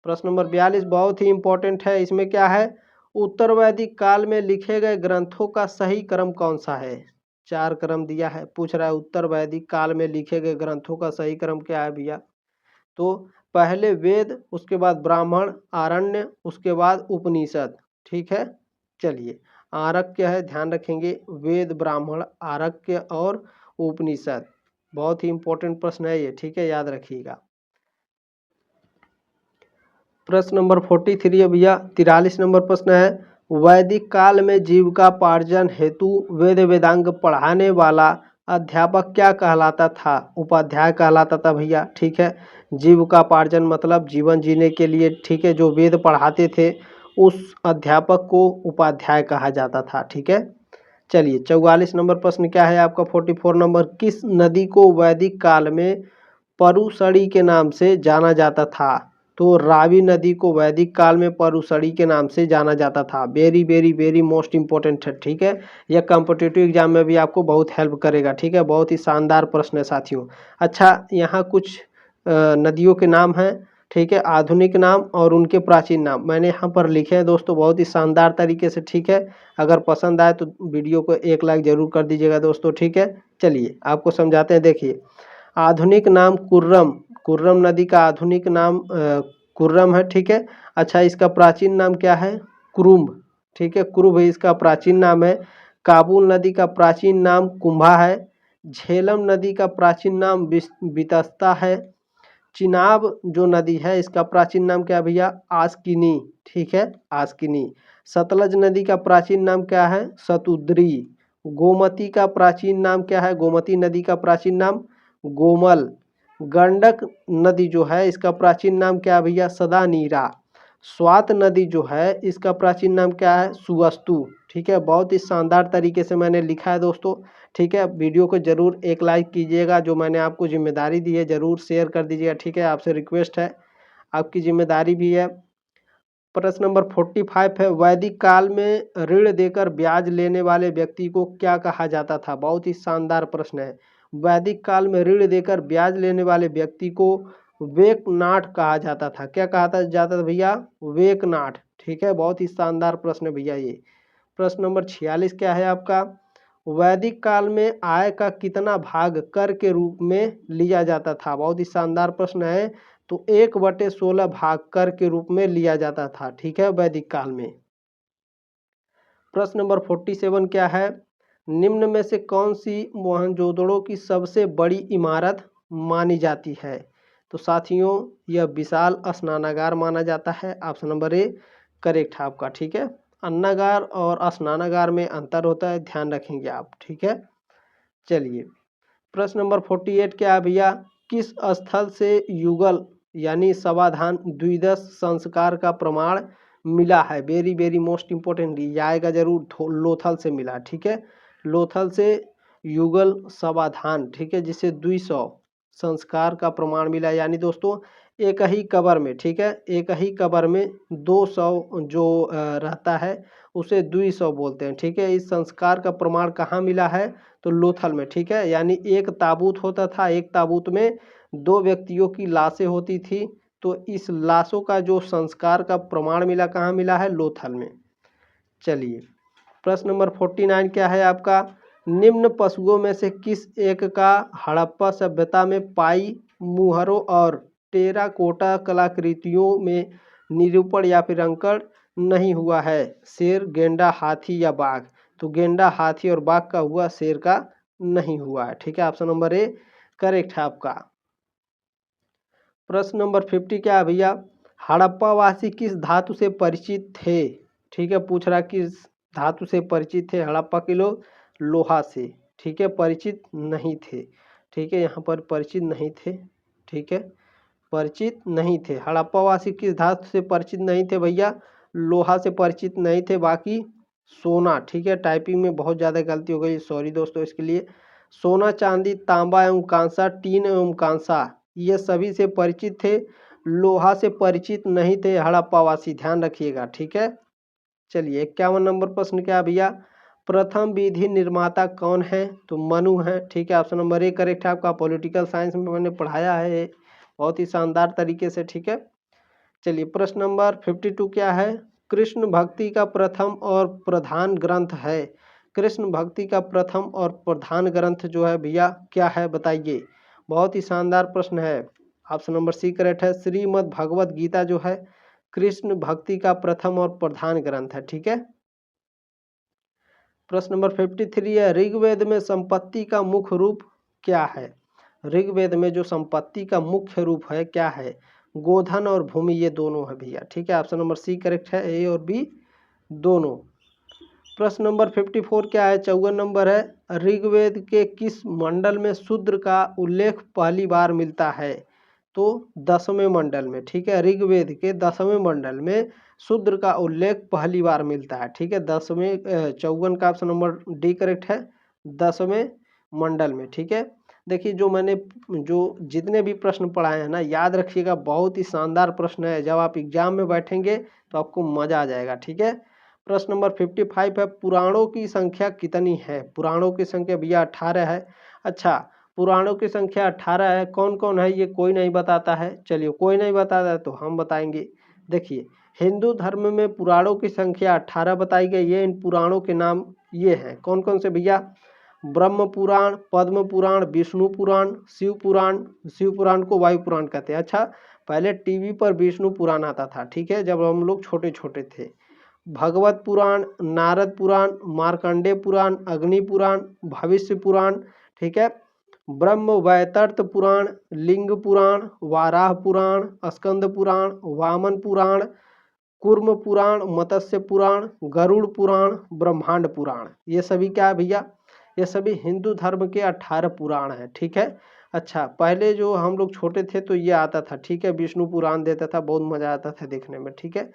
प्रश्न नंबर 42 बहुत ही इंपॉर्टेंट है। इसमें क्या है? उत्तर वैदिक काल में लिखे गए ग्रंथों का सही क्रम कौन सा है? 4 क्रम दिया है, पूछ रहा है उत्तर वैदिक काल में लिखे गए ग्रंथों का सही क्रम क्या है भैया? तो पहले वेद, उसके बाद ब्राह्मण, आरण्य, उसके बाद उपनिषद, ठीक है। चलिए, आरक्य है, ध्यान रखेंगे, वेद, ब्राह्मण, आरक्य और उपनिषद। बहुत ही इंपॉर्टेंट प्रश्न है ये, ठीक है, याद रखिएगा। प्रश्न नंबर 43 है भैया, 43 नंबर प्रश्न है, वैदिक काल में जीविकापार्जन हेतु वेद वेदांग पढ़ाने वाला अध्यापक क्या कहलाता था? उपाध्याय कहलाता था भैया, ठीक है। जीविकापार्जन मतलब जीवन जीने के लिए, ठीक है, जो वेद पढ़ाते थे उस अध्यापक को उपाध्याय कहा जाता था, ठीक है। चलिए, 44 नंबर प्रश्न क्या है आपका? 44 नंबर, किस नदी को वैदिक काल में परुसड़ी के नाम से जाना जाता था? तो रावी नदी को वैदिक काल में परुसड़ी के नाम से जाना जाता था। Very very very most important है, ठीक है, यह कॉम्पिटिटिव एग्जाम में भी आपको बहुत हेल्प करेगा, ठीक है, बहुत ही शानदार प्रश्न है साथियों। अच्छा, यहाँ कुछ नदियों के नाम हैं, ठीक है, आधुनिक नाम और उनके प्राचीन नाम मैंने यहाँ पर लिखे हैं दोस्तों, बहुत ही शानदार तरीके से, ठीक है। अगर पसंद आए तो वीडियो को एक लाइक जरूर कर दीजिएगा दोस्तों, ठीक है। चलिए, आपको समझाते हैं, देखिए। आधुनिक नाम कुर्रम, कुर्रम नदी का आधुनिक नाम कुर्रम है, ठीक है। अच्छा, इसका प्राचीन नाम क्या है? कुरुम्ब, ठीक है, कुरुब इसका प्राचीन नाम है। काबुल नदी का प्राचीन नाम कुंभा है। झेलम नदी का प्राचीन नाम बितस्ता है। चिनाब जो नदी है इसका प्राचीन नाम क्या है भैया? आस्किनी, ठीक है, आस्किनी। सतलज नदी का प्राचीन नाम क्या है? सतुद्री। गोमती का प्राचीन नाम क्या है? गोमती नदी का प्राचीन नाम गोमल। गंडक नदी जो है इसका प्राचीन नाम क्या है भैया? सदानीरा। स्वात नदी जो है इसका प्राचीन नाम क्या है? सुवस्तु, ठीक है। बहुत ही शानदार तरीके से मैंने लिखा है दोस्तों, ठीक है। वीडियो को जरूर एक लाइक कीजिएगा, जो मैंने आपको जिम्मेदारी दी है जरूर शेयर कर दीजिएगा, ठीक है, आपसे रिक्वेस्ट है, आपकी जिम्मेदारी भी है। प्रश्न नंबर 45 है, वैदिक काल में ऋण देकर ब्याज लेने वाले व्यक्ति को क्या कहा जाता था? बहुत ही शानदार प्रश्न है। वैदिक काल में ऋण देकर ब्याज लेने वाले व्यक्ति को वेकनाट कहा जाता था। क्या कहा जाता था भैया? वेकनाट, ठीक है, बहुत ही शानदार प्रश्न है भैया ये। प्रश्न नंबर 46 क्या है आपका? वैदिक काल में आय का कितना भाग कर के रूप में लिया जाता था? बहुत ही शानदार प्रश्न है। तो 1/16 भाग कर के रूप में लिया जाता था, ठीक है, वैदिक काल में। प्रश्न नंबर 47 क्या है? निम्न में से कौन सी मोहनजोदड़ो की सबसे बड़ी इमारत मानी जाती है? तो साथियों, यह विशाल स्नानागार माना जाता है, ऑप्शन नंबर ए करेक्ट है आपका, ठीक है। अन्नागार और स्नानागार में अंतर होता है, ध्यान रखेंगे आप, ठीक है। चलिए, प्रश्न नंबर 48 क्या है भैया? किस स्थल से युगल यानी समाधान द्विदश संस्कार का प्रमाण मिला है? वेरी वेरी मोस्ट इंपोर्टेंट, ये आएगा जरूर, लोथल से मिला, ठीक है। लोथल से युगल समाधान, ठीक है, जिसे 200 संस्कार का प्रमाण मिला। यानी दोस्तों एक ही कब्र में, ठीक है, एक ही कब्र में 200 जो रहता है उसे 200 बोलते हैं, ठीक है। इस संस्कार का प्रमाण कहाँ मिला है? तो लोथल में, ठीक है। यानी एक ताबूत होता था, एक ताबूत में 2 व्यक्तियों की लाशें होती थी, तो इस लाशों का जो संस्कार का प्रमाण मिला कहाँ मिला है? लोथल में। चलिए प्रश्न नंबर 49 क्या है आपका? निम्न पशुओं में से किस एक का हड़प्पा सभ्यता में पाई मुहरों और टेराकोटा कलाकृतियों में निरूपण या फिर अंकन नहीं हुआ है? शेर, गेंडा, हाथी या बाघ? तो गेंडा, हाथी और बाघ का हुआ, शेर का नहीं हुआ है, ठीक है। ऑप्शन नंबर ए करेक्ट है आपका। प्रश्न नंबर 50 क्या है भैया? हड़प्पावासी किस धातु से परिचित थे? ठीक है, पूछ रहा किस धातु से परिचित थे हड़प्पा के लोग? लोहा से, ठीक है, परिचित नहीं थे, ठीक है, यहाँ पर परिचित नहीं थे, ठीक है, परिचित नहीं थे। हड़प्पावासी किस धातु से परिचित नहीं थे भैया? लोहा से परिचित नहीं थे। बाकी सोना, ठीक है, टाइपिंग में बहुत ज़्यादा गलती हो गई, सॉरी दोस्तों इसके लिए। सोना, चांदी, तांबा एवं कांसा, टीन एवं कांसा, ये सभी से परिचित थे, लोहा से परिचित नहीं थे हड़प्पावासी, ध्यान रखिएगा, ठीक है। चलिए 51 नंबर प्रश्न क्या है भैया? प्रथम विधि निर्माता कौन है? तो मनु है, ठीक है, ऑप्शन नंबर ए करेक्ट है आपका। पॉलिटिकल साइंस में मैंने पढ़ाया है बहुत ही शानदार तरीके से, ठीक है। चलिए प्रश्न नंबर 52 क्या है? कृष्ण भक्ति का प्रथम और प्रधान ग्रंथ है। कृष्ण भक्ति का प्रथम और प्रधान ग्रंथ जो है भैया क्या है बताइए? बहुत ही शानदार प्रश्न है। ऑप्शन नंबर सी करेक्ट है। श्रीमद् भगवत गीता जो है कृष्ण भक्ति का प्रथम और प्रधान ग्रंथ है, ठीक है। प्रश्न नंबर 53 है, ऋग्वेद में संपत्ति का मुख्य रूप क्या है? ऋग्वेद में जो संपत्ति का मुख्य रूप है क्या है? गोधन और भूमि, ये दोनों है भैया, ठीक है। ऑप्शन नंबर सी करेक्ट है, ए और बी दोनों। प्रश्न नंबर 54 क्या है? 54 नंबर है, ऋग्वेद के किस मंडल में शूद्र का उल्लेख पहली बार मिलता है? तो 10वें मंडल में, ठीक है, ऋग्वेद के 10वें मंडल में शूद्र का उल्लेख पहली बार मिलता है, ठीक है। 10वें 54 का ऑप्शन नंबर डी करेक्ट है, 10वें मंडल में, ठीक है। देखिए जो मैंने जो जितने भी प्रश्न पढ़ाए हैं ना, याद रखिएगा, बहुत ही शानदार प्रश्न है। जब आप एग्जाम में बैठेंगे तो आपको मजा आ जाएगा, ठीक है। प्रश्न नंबर 55 है, पुराणों की संख्या कितनी है? पुराणों की संख्या भैया 18 है। अच्छा, पुराणों की संख्या 18 है, कौन कौन है ये कोई नहीं बताता है। चलिए कोई नहीं बताता है तो हम बताएंगे। देखिए हिंदू धर्म में पुराणों की संख्या 18 बताई गई है। इन पुराणों के नाम ये हैं, कौन कौन से भैया? ब्रह्म पुराण, पद्म पुराण, विष्णु पुराण, शिव पुराण। शिव पुराण को वायु पुराण कहते हैं। अच्छा, पहले टीवी पर विष्णु पुराण आता था, ठीक है, जब हम लोग छोटे छोटे थे। भगवत पुराण, नारद पुराण, मार्कंडेय पुराण, अग्नि पुराण, भविष्य पुराण, ठीक है, ब्रह्म वैवर्त पुराण, लिंग पुराण, वाराह पुराण, स्कंद पुराण, वामन पुराण, कूर्म पुराण, मत्स्य पुराण, गरुड़ पुराण, ब्रह्मांड पुराण। ये सभी क्या है भैया? ये सभी हिंदू धर्म के 18 पुराण हैं, ठीक है। अच्छा, पहले जो हम लोग छोटे थे तो ये आता था, ठीक है, विष्णु पुराण देता था, बहुत मजा आता था देखने में, ठीक है।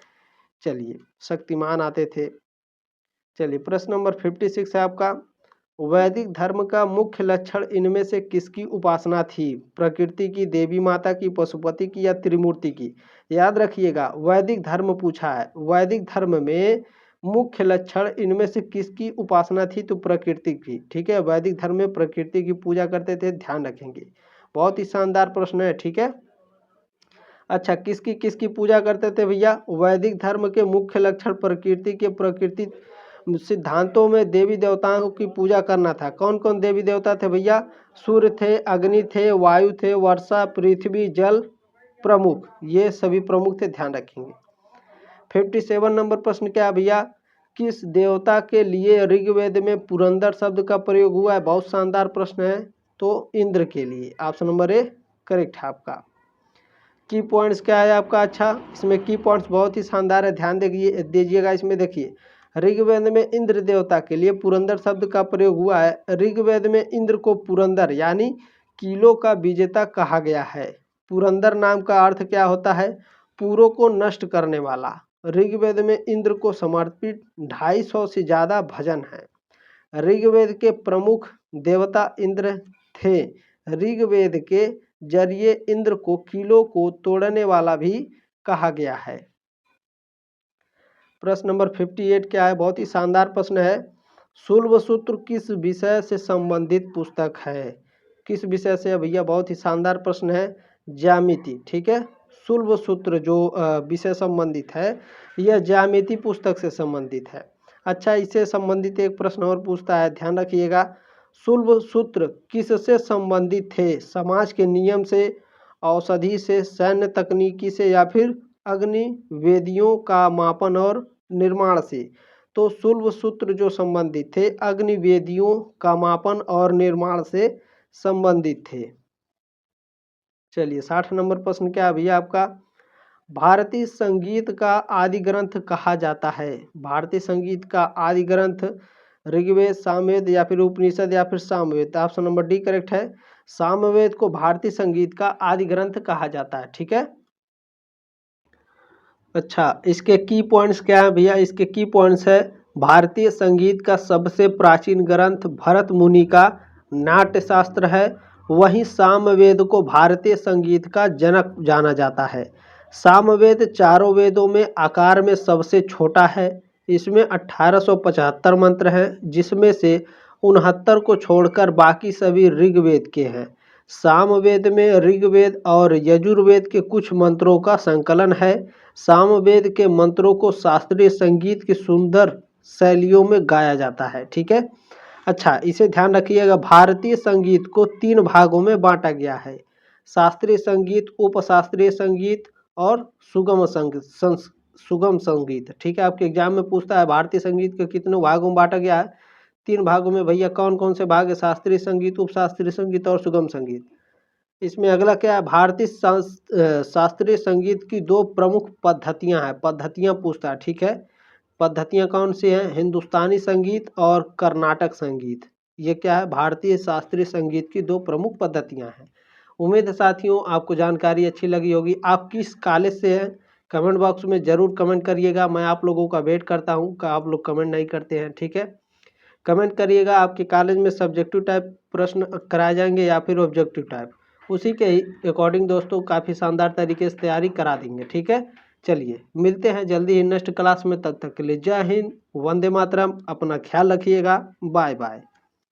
चलिए शक्तिमान आते थे। चलिए प्रश्न नंबर 56 है आपका, वैदिक धर्म का मुख्य लक्षण इनमें से किसकी उपासना थी? प्रकृति की, देवी माता की, पशुपति की या त्रिमूर्ति की? याद रखिएगा, वैदिक धर्म पूछा है। वैदिक धर्म में मुख्य लक्षण इनमें से किसकी उपासना थी? तो प्रकृति की, ठीक है। वैदिक धर्म में प्रकृति की पूजा करते थे, ध्यान रखेंगे। बहुत ही शानदार प्रश्न है, ठीक है। अच्छा, किसकी किसकी पूजा करते थे भैया? वैदिक धर्म के मुख्य लक्षण प्रकृति के, प्रकृति सिद्धांतों में देवी देवताओं की पूजा करना था। कौन कौन देवी देवता थे भैया? सूर्य थे, अग्नि थे, वायु थे, वर्षा, पृथ्वी, जल प्रमुख, ये सभी प्रमुख थे, ध्यान रखेंगे। 57 नंबर प्रश्न क्या है भैया? किस देवता के लिए ऋग्वेद में पुरंदर शब्द का प्रयोग हुआ है? बहुत शानदार प्रश्न है। तो इंद्र के लिए, ऑप्शन नंबर ए करेक्ट है आपका। की पॉइंट्स क्या है आपका? अच्छा, इसमें की पॉइंट्स बहुत ही शानदार है, ध्यान दीजिएगा। इसमें देखिए, ऋग्वेद में इंद्र देवता के लिए पुरंदर शब्द का प्रयोग हुआ है। ऋग्वेद में इंद्र को पुरंदर यानी किलों का विजेता कहा गया है। पुरंदर नाम का अर्थ क्या होता है? पूरों को नष्ट करने वाला। ऋग्वेद में इंद्र को समर्पित 250 से ज़्यादा भजन है। ऋग्वेद के प्रमुख देवता इंद्र थे। ऋग्वेद के जरिए इंद्र को कीलों को तोड़ने वाला भी कहा गया है। प्रश्न नंबर 58 क्या है, बहुत ही शानदार प्रश्न है। शुल्ब सूत्र किस विषय से संबंधित पुस्तक है? किस विषय से है भैया? बहुत ही शानदार प्रश्न है, ज्यामिति। ठीक है, शुल्ब सूत्र जो विषय संबंधित है यह ज्यामिति पुस्तक से संबंधित है। अच्छा, इससे संबंधित एक प्रश्न और पूछता है, ध्यान रखिएगा। शुल्ब सूत्र किससे संबंधित थे? समाज के नियम से, औषधि से, सैन्य तकनीकी से या फिर अग्नि वेदियों का मापन और निर्माण से? तो शुल्ब सूत्र जो संबंधित थे अग्नि वेदियों का मापन और निर्माण से संबंधित थे। चलिए 60 नंबर प्रश्न क्या है भैया आपका, भारतीय संगीत का आदि ग्रंथ कहा जाता है? भारतीय संगीत का आदि ग्रंथ ऋग्वेद, सामवेद या फिर उपनिषद या फिर Samaveda? Option number D correct है। सामवेद को भारतीय संगीत का आदि ग्रंथ कहा जाता है। ठीक है। अच्छा, इसके की पॉइंट्स क्या है भैया? इसके की पॉइंट्स है, भारतीय संगीत का सबसे प्राचीन ग्रंथ भरत मुनि का नाट्य शास्त्र है। वहीं सामवेद को भारतीय संगीत का जनक जाना जाता है। सामवेद चारों वेदों में आकार में सबसे छोटा है। इसमें 1875 मंत्र हैं, जिसमें से 69 को छोड़कर बाकी सभी ऋग्वेद के हैं। सामवेद में ऋग्वेद और यजुर्वेद के कुछ मंत्रों का संकलन है। सामवेद के मंत्रों को शास्त्रीय संगीत की सुंदर शैलियों में गाया जाता है। ठीक है। अच्छा, इसे ध्यान रखिएगा, भारतीय संगीत को 3 भागों में बांटा गया है, शास्त्रीय संगीत, उपशास्त्रीय संगीत और सुगम संगीत। ठीक है, आपके एग्जाम में पूछता है भारतीय संगीत के कितने भागों में बांटा गया है? 3 भागों में। भैया कौन कौन से भाग है? शास्त्रीय संगीत, उपशास्त्रीय संगीत और सुगम संगीत। इसमें अगला क्या है, भारतीय शास्त्रीय संगीत की 2 प्रमुख पद्धतियां हैं। पद्धतियां पूछता है। ठीक है, पद्धतियां कौन सी हैं? हिंदुस्तानी संगीत और कर्नाटक संगीत। ये क्या है? भारतीय शास्त्रीय संगीत की 2 प्रमुख पद्धतियां हैं। उम्मीद है साथियों आपको जानकारी अच्छी लगी होगी। आप किस कॉलेज से हैं कमेंट बॉक्स में ज़रूर कमेंट करिएगा। मैं आप लोगों का वेट करता हूं कि आप लोग कमेंट नहीं करते हैं। ठीक है, कमेंट करिएगा, आपके कॉलेज में सब्जेक्टिव टाइप प्रश्न कराए जाएंगे या फिर ऑब्जेक्टिव टाइप, उसी के अकॉर्डिंग दोस्तों काफ़ी शानदार तरीके से तैयारी करा देंगे। ठीक है, चलिए मिलते हैं जल्दी ही नेक्स्ट क्लास में। तब तक के लिए जय हिंद, वंदे मातरम। अपना ख्याल रखिएगा। Bye bye.